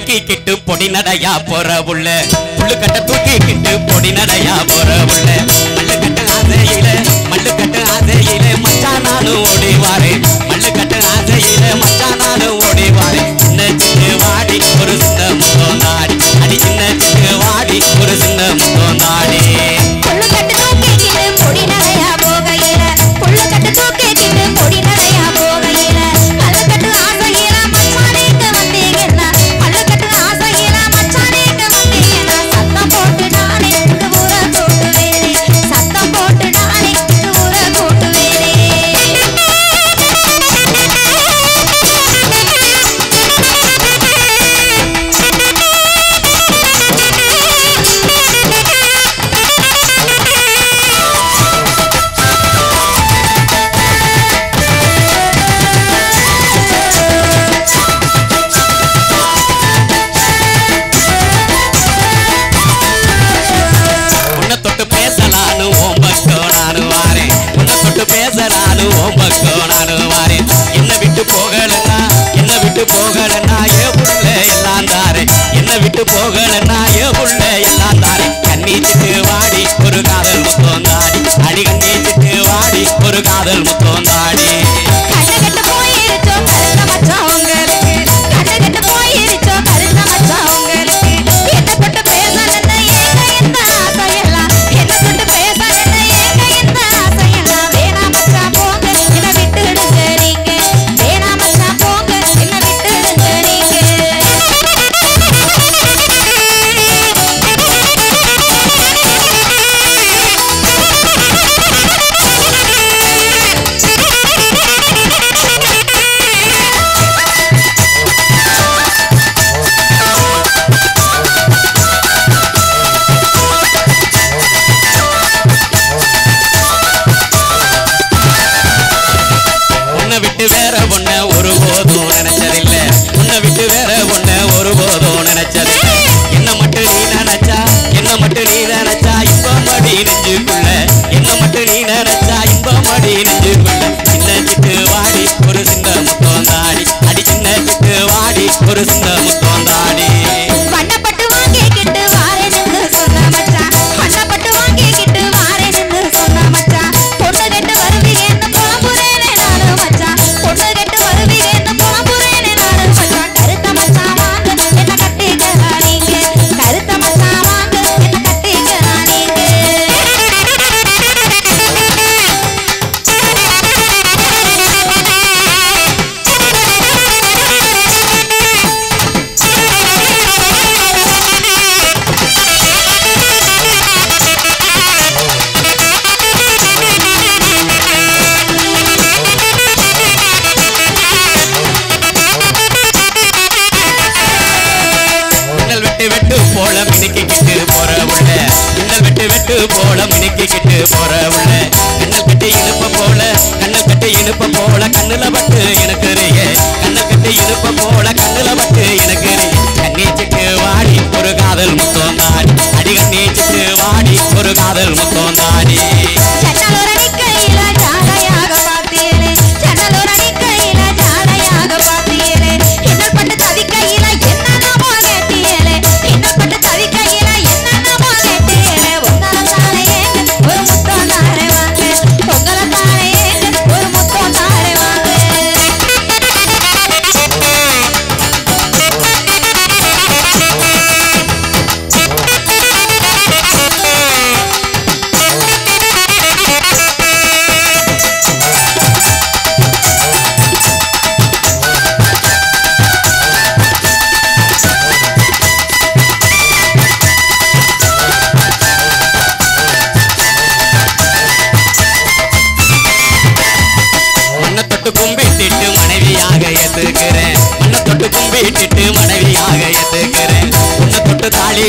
தூக்கிக்கிட்டு பொடி நடையா போற உள்ள புள்ளுக்கட்ட தூக்கிக்கிட்டு பொடி நடையா போற உள்ள மல்லுக்கட்ட ஆசையில மச்சானாலும் ஓடிவாரு மல்லுக்கட்ட ஆசையில மச்சானாலும் ஓடிவாரு சின்ன சின்ன வாடி ஒரு சின்ன முத்தம் நாடி அடி சின்ன சின்ன வாடி ஒரு சின்ன முத்தம் நாடி புள்ளுக்கட்ட தூக்கிக்கிட்டு பொடி நடையா போகையில புள்ளுக்கட்ட தூக்கிக்கிட்டு பொடி நடையா போகையில மல்லுக்கட்ட ஆசையில மச்சானேக்கு வந்தீங்கன்னா மல்லுக்கட்ட ஆசையில மச்சானேக்கு வந்தீங்கன்னா சத்தம் போட்டு நானே இந்த ஊரை கூட்டுவேனே சத்தம் போட்டு நானே இந்த ஊரை கூட்டுவேனே உன்னை தொட்டு பேசலான்னு ஓம் பக்கம் நானு வாரேன் உன்னை தொட்டு பேசலான்னு ஓம் பக்கம் நானு வாரேன் என்ன விட்டு போகலன்னா ஏ புள்ள எல்லாம் தாரேன் என்ன விட்டு போகலன்னா ஏ புள்ள எல்லாம் தாரேன் கண்ணீச்சிட்டு வாடி ஒரு காதல் முத்தம் தாடி அடி கண்ணீச்சிட்டு வாடி ஒரு காதல் முத்தம் தாடி கண்ணகட்ட போயிருச்சோ கருத்த மச்சான் உங்களுக்கு கண்ணகட்ட போயிருச்சோ கருத்த மச்சான் உங்களுக்கு என்ன தொட்டு பேசலன்னா ஏங்க இந்த ஆசையெல்லாம் என்ன தொட்டு பேசலன்னா ஏங்க இந்த ஆசையெல்லாம் வேணாம் மச்சான் போங்க என்ன விட்டுடுங்க நீங்க வேணாம் மச்சான் போங்க என்ன விட்டுடுங்க நீங்க உன்னை விட்டு வேற ஒன்ன ஒருபோதும் நினைச்சதில்ல உன்னை விட்டு வேற ஒன்ன ஒருபோதும் நினைச்சதில்ல என்ன மட்டும் நீ நினைச்சா இன்பமடி நெஞ்சுக்குள்ள என்ன மட்டும் நீ நினைச்சா இன்பமடி நெஞ்சுக்குள்ள சின்ன சிட்டு வாடி ஒரு சின்ன முத்தம் தாடி அடி சின்ன சிட்டு வாடி ஒரு சின்ன முத்தம் தாடி பண்ணப்பட்டு வாங்கிக்கிட்டு வாரேன்னு சொன்ன மச்சான் பண்ணப்பட்டு வாங்கிக்கிட்டு வாரேன்னு சொன்ன மச்சான் பொண்ணு கட்டு வருவீங்கன்னு புலம்புறேனே நானு மச்சான் பொண்ணு கட்டு வருவீங்கன்னு புலம்புறேனே நானு மச்சான் கருத்த மச்சான் வாங்க என்ன கட்டிக்கலாம் நீங்க கருத்த மச்சான் வாங்க என்ன கட்டிக்கலாம் நீங்க மின்னல் வெட்டு போல மினுக்கிக்கிட்டு போற உள்ள மின்னல் வெட்டு போல மினுக்கிக்கிட்டு போற உள்ள கண்ணல் கட்டி இழுப்ப போல கண்ணுல பட்டு எனக்கு கண்ணல் கட்டி இழுப்ப போல கண்ணுல பட்டு எனக்கு கண்ணீச்சிட்டு வாடி ஒரு காதல் முத்தம் தாடி அடி கண்ணீச்சிட்டு வாடி ஒரு காதல் முத்தம் தாடி சன்னலோரணி கையில ஜாடையாக பார்த்தீரே சன்னலோரணி கையில ஜாடையாக பார்த்தீரே இன்னல் பட்டு தவிக்கையில என்னென்னமோ கேட்டீரே இன்னல் பட்டு தவிக்கையில என்னென்னமோ கேட்டீரே உங்களை தானே ஒரு முத்தம் தாரே வாங்க உங்களை தானே ஒரு முத்தம் தாரே வாங்க மண்ணை தொட்டு கும்பிட்டு மனைவியாக ஏத்துக்கிறேன் மண்ணை தொட்டு கும்பிட்டு மனைவியாக ஏத்துக்கிறேன் உன்னை தொட்டு தாலி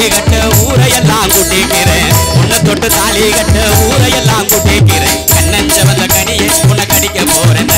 கட்ட ஊரையெல்லாம் கூட்டிக்கிறேன் உன்னை தொட்டு தாலி கட்ட ஊரையெல்லாம் கூட்டிக்கிறேன் கண்ணன் செவந்த கனியை உன்னை கடிக்க போறேன்